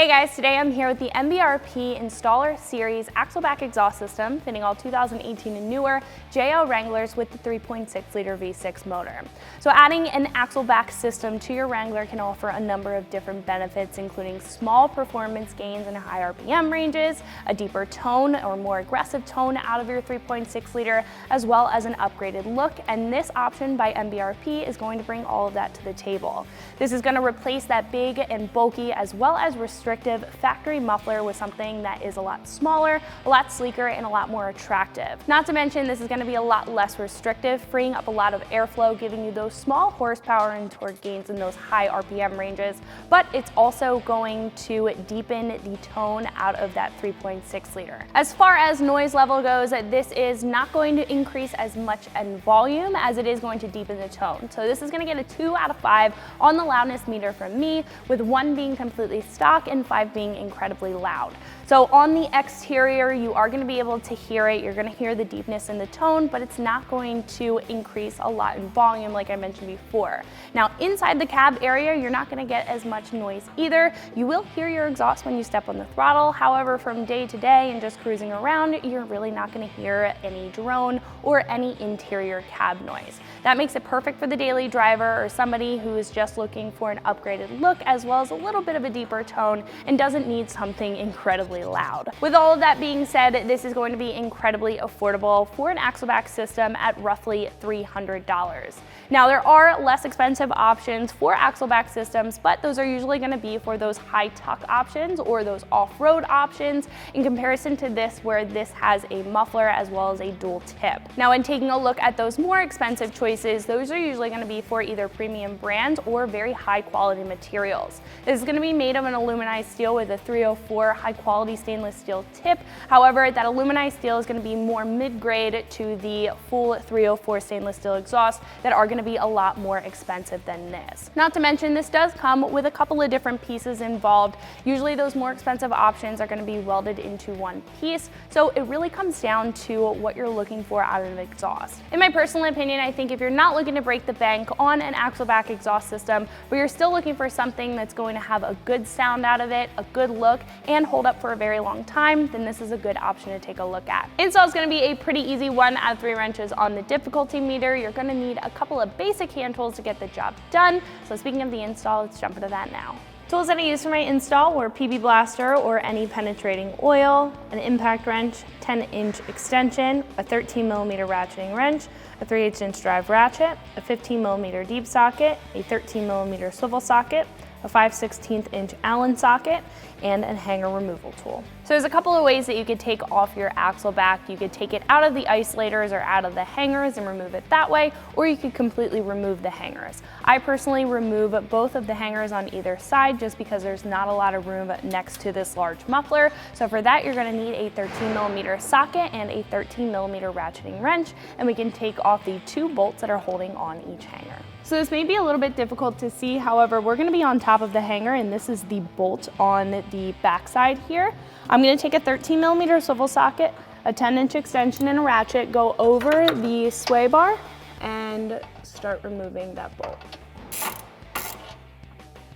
Hey guys, today I'm here with the MBRP Installer Series axle back exhaust system, fitting all 2018 and newer JL Wranglers with the 3.6 liter V6 motor. So adding an axle back system to your Wrangler can offer a number of different benefits, including small performance gains in high RPM ranges, a deeper tone or more aggressive tone out of your 3.6 liter, as well as an upgraded look. And this option by MBRP is going to bring all of that to the table. This is going to replace that big and bulky as well as restrictive factory muffler with something that is a lot smaller, a lot sleeker, and a lot more attractive. Not to mention, this is going to be a lot less restrictive, freeing up a lot of airflow, giving you those small horsepower and torque gains in those high RPM ranges, but it's also going to deepen the tone out of that 3.6 liter. As far as noise level goes, this is not going to increase as much in volume as it is going to deepen the tone. So this is going to get a 2 out of 5 on the loudness meter from me, with 1 being completely stock and 5 being incredibly loud. So on the exterior, you are going to be able to hear it. You're going to hear the deepness in the tone, but it's not going to increase a lot in volume like I mentioned before. Now inside the cab area, you're not going to get as much noise either. You will hear your exhaust when you step on the throttle. However, from day to day and just cruising around, you're really not going to hear any drone or any interior cab noise. That makes it perfect for the daily driver or somebody who is just looking for an upgraded look as well as a little bit of a deeper tone and doesn't need something incredibly loud. With all of that being said, this is going to be incredibly affordable for an axle back system at roughly $300. Now there are less expensive options for axle back systems, but those are usually going to be for those high tuck options or those off-road options in comparison to this, where this has a muffler as well as a dual tip. Now when taking a look at those more expensive choices, those are usually going to be for either premium brands or very high quality materials. This is going to be made of an aluminized steel with a 304 high quality stainless steel tip. However, that aluminized steel is going to be more mid-grade to the full 304 stainless steel exhaust that are going to be a lot more expensive than this. Not to mention, this does come with a couple of different pieces involved. Usually those more expensive options are going to be welded into one piece, so it really comes down to what you're looking for out of an exhaust. In my personal opinion, I think if you're not looking to break the bank on an axle back exhaust system, but you're still looking for something that's going to have a good sound out of it, a good look, and hold up for a very long time, then this is a good option to take a look at. Install is going to be a pretty easy 1 out of 3 wrenches on the difficulty meter. You're going to need a couple of basic hand tools to get the job done. So speaking of the install, let's jump into that now. Tools that I used for my install were PB blaster or any penetrating oil, an impact wrench, 10-inch extension, a 13mm ratcheting wrench, a 3/8-inch drive ratchet, a 15mm deep socket, a 13mm swivel socket, a 5/16-inch Allen socket, and a hanger removal tool. So there's a couple of ways that you could take off your axle back. You could take it out of the isolators or out of the hangers and remove it that way, or you could completely remove the hangers. I personally remove both of the hangers on either side just because there's not a lot of room next to this large muffler. So for that, you're going to need a 13mm socket and a 13mm ratcheting wrench, and we can take off the 2 bolts that are holding on each hanger. So this may be a little bit difficult to see, however, we're going to be on top of the hanger and this is the bolt on the back side here. I'm going to take a 13mm swivel socket, a 10-inch extension and a ratchet, go over the sway bar and start removing that bolt.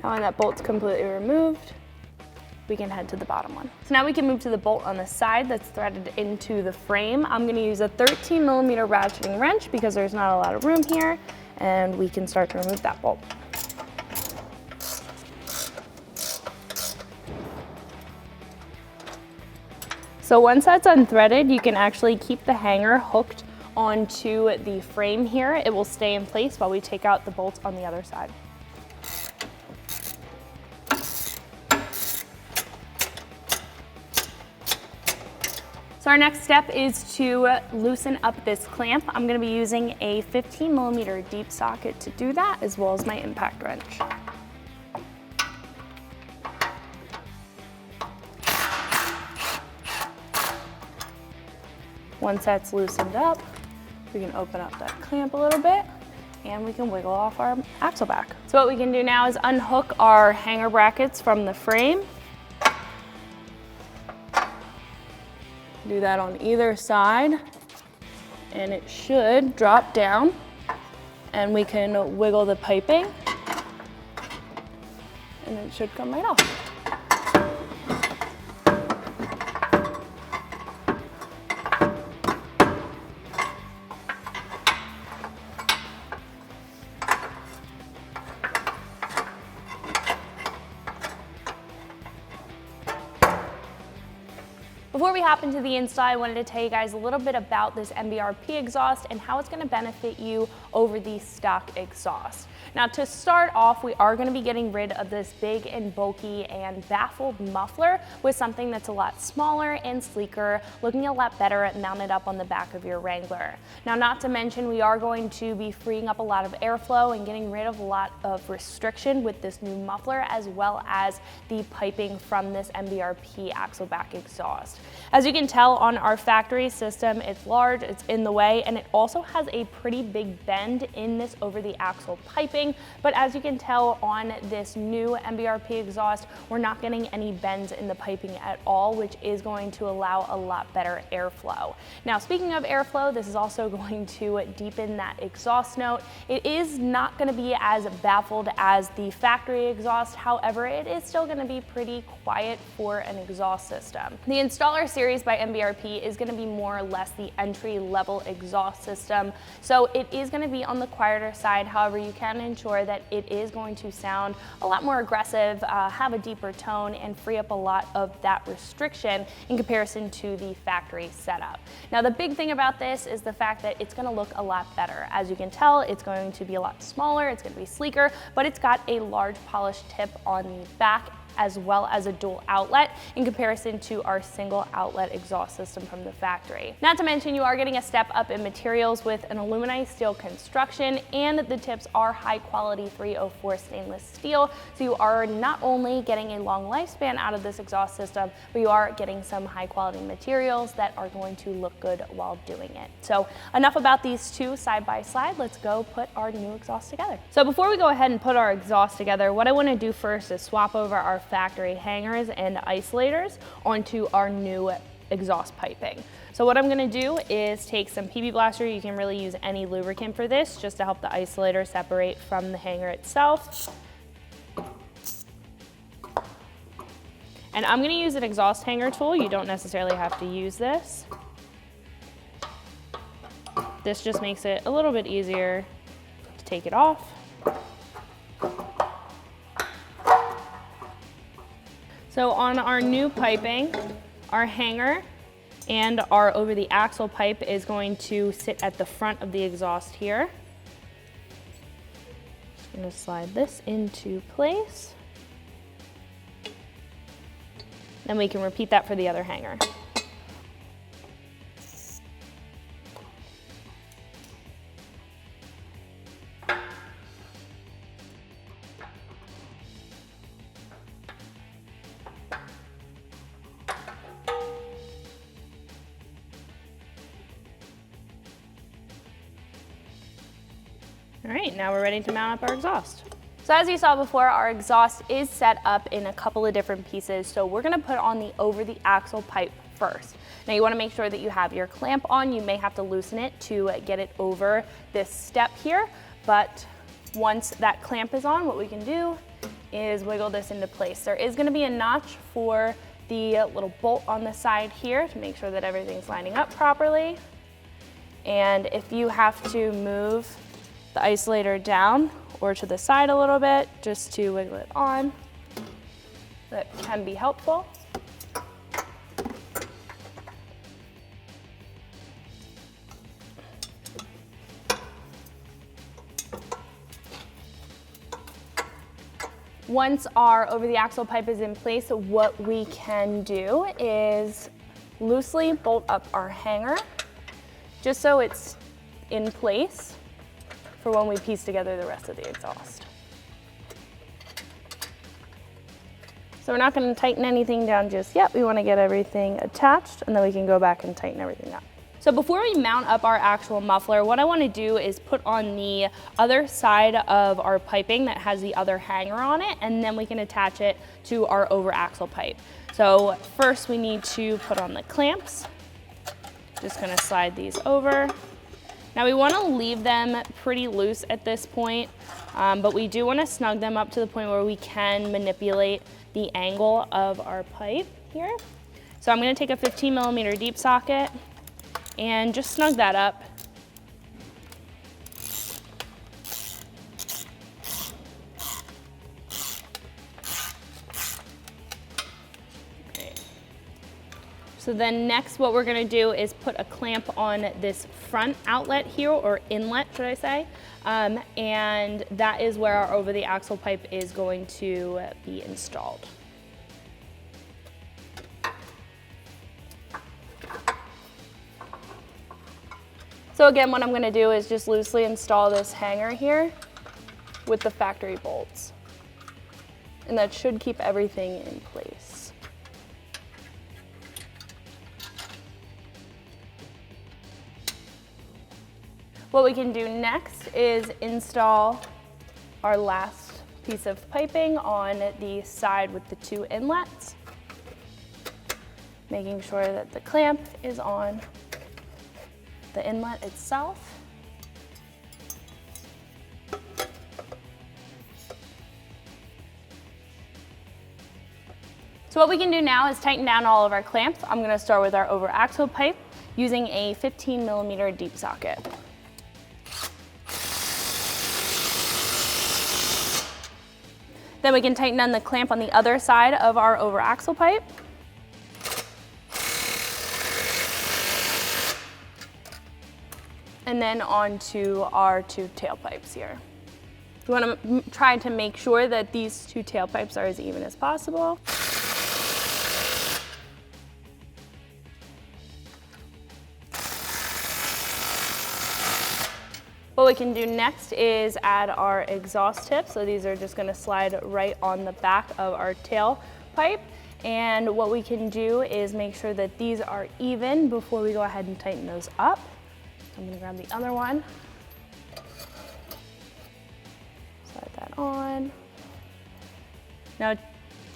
Now when that bolt's completely removed, we can head to the bottom one. So now we can move to the bolt on the side that's threaded into the frame. I'm going to use a 13mm ratcheting wrench because there's not a lot of room here, and we can start to remove that bolt. So once that's unthreaded, you can actually keep the hanger hooked onto the frame here. It will stay in place while we take out the bolts on the other side. So our next step is to loosen up this clamp. I'm going to be using a 15mm deep socket to do that, as well as my impact wrench. Once that's loosened up, we can open up that clamp a little bit and we can wiggle off our axle back. So what we can do now is unhook our hanger brackets from the frame. Do that on either side and it should drop down and we can wiggle the piping and it should come right off. we hop into the install, I wanted to tell you guys a little bit about this MBRP exhaust and how it's going to benefit you over the stock exhaust. Now, to start off, we are going to be getting rid of this big and bulky and baffled muffler with something that's a lot smaller and sleeker, looking a lot better mounted up on the back of your Wrangler. Now, not to mention, we are going to be freeing up a lot of airflow and getting rid of a lot of restriction with this new muffler, as well as the piping from this MBRP axle back exhaust. As you can tell on our factory system, it's large, it's in the way, and it also has a pretty big bend in this over the axle piping. But as you can tell on this new MBRP exhaust, we're not getting any bends in the piping at all, which is going to allow a lot better airflow. Now, speaking of airflow, this is also going to deepen that exhaust note. It is not going to be as baffled as the factory exhaust. However, it is still going to be pretty quiet for an exhaust system. The Installer Series by MBRP is going to be more or less the entry-level exhaust system, so it is going to be on the quieter side. However, you can ensure that it is going to sound a lot more aggressive, have a deeper tone, and free up a lot of that restriction in comparison to the factory setup. Now, the big thing about this is the fact that it's going to look a lot better. As you can tell, it's going to be a lot smaller, it's going to be sleeker, but it's got a large polished tip on the back, as well as a dual outlet in comparison to our single outlet exhaust system from the factory. Not to mention, you are getting a step up in materials with an aluminized steel construction, and the tips are high quality 304 stainless steel. So you are not only getting a long lifespan out of this exhaust system, but you are getting some high quality materials that are going to look good while doing it. So enough about these two side by side. Let's go put our new exhaust together. So before we go ahead and put our exhaust together, what I want to do first is swap over our factory hangers and isolators onto our new exhaust piping. So what I'm going to do is take some PB Blaster. You can really use any lubricant for this, just to help the isolator separate from the hanger itself. And I'm going to use an exhaust hanger tool. You don't necessarily have to use this. This just makes it a little bit easier to take it off. So on our new piping, our hanger and our over the axle pipe is going to sit at the front of the exhaust here. Just going to slide this into place. Then we can repeat that for the other hanger. All right, now we're ready to mount up our exhaust. So as you saw before, our exhaust is set up in a couple of different pieces. So we're gonna put on the over the axle pipe first. Now you wanna make sure that you have your clamp on. You may have to loosen it to get it over this step here, but once that clamp is on, what we can do is wiggle this into place. There is gonna be a notch for the little bolt on the side here to make sure that everything's lining up properly. And if you have to move the isolator down or to the side a little bit just to wiggle it on, that can be helpful. Once our over the axle pipe is in place, what we can do is loosely bolt up our hanger just so it's in place for when we piece together the rest of the exhaust. So we're not going to tighten anything down just yet. We want to get everything attached, and then we can go back and tighten everything up. So before we mount up our actual muffler, what I want to do is put on the other side of our piping that has the other hanger on it, and then we can attach it to our over axle pipe. So first we need to put on the clamps. Just going to slide these over. Now we want to leave them pretty loose at this point, but we do want to snug them up to the point where we can manipulate the angle of our pipe here. So I'm going to take a 15mm deep socket and just snug that up. Just So then next what we're gonna do is put a clamp on this front outlet here, or inlet should I say, and that is where our over the axle pipe is going to be installed. So again, what I'm gonna do is just loosely install this hanger here with the factory bolts. And that should keep everything in place. What we can do next is install our last piece of piping on the side with the 2 inlets, making sure that the clamp is on the inlet itself. So what we can do now is tighten down all of our clamps. I'm going to start with our over axle pipe using a 15mm deep socket. Then we can tighten down the clamp on the other side of our over axle pipe. And then onto our 2 tailpipes here. You want to try to make sure that these 2 tailpipes are as even as possible. What we can do next is add our exhaust tips. So these are just going to slide right on the back of our tailpipe. And what we can do is make sure that these are even before we go ahead and tighten those up. I'm going to grab the other one. Slide that on. Now it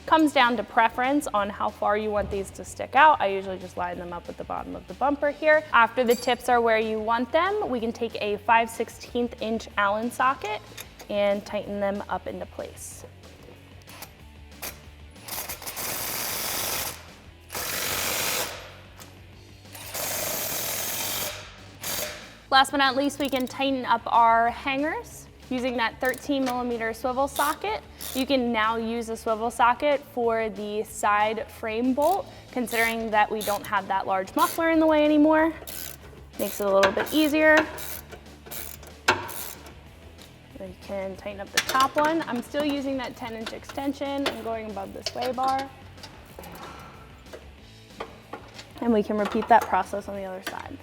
comes down to preference on how far you want these to stick out. I usually just line them up at the bottom of the bumper here. After the tips are where you want them, we can take a 5/16 inch Allen socket and tighten them up into place. Last but not least, we can tighten up our hangers using that 13mm swivel socket. You can now use a swivel socket for the side frame bolt, considering that we don't have that large muffler in the way anymore. Makes it a little bit easier. You can tighten up the top one. I'm still using that 10-inch extension. I'm going above the sway bar. And we can repeat that process on the other side.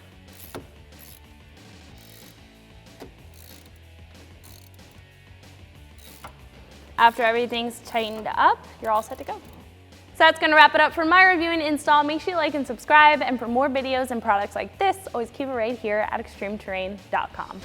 After everything's tightened up, you're all set to go. So that's gonna wrap it up for my review and install. Make sure you like and subscribe, and for more videos and products like this, always keep it right here at ExtremeTerrain.com.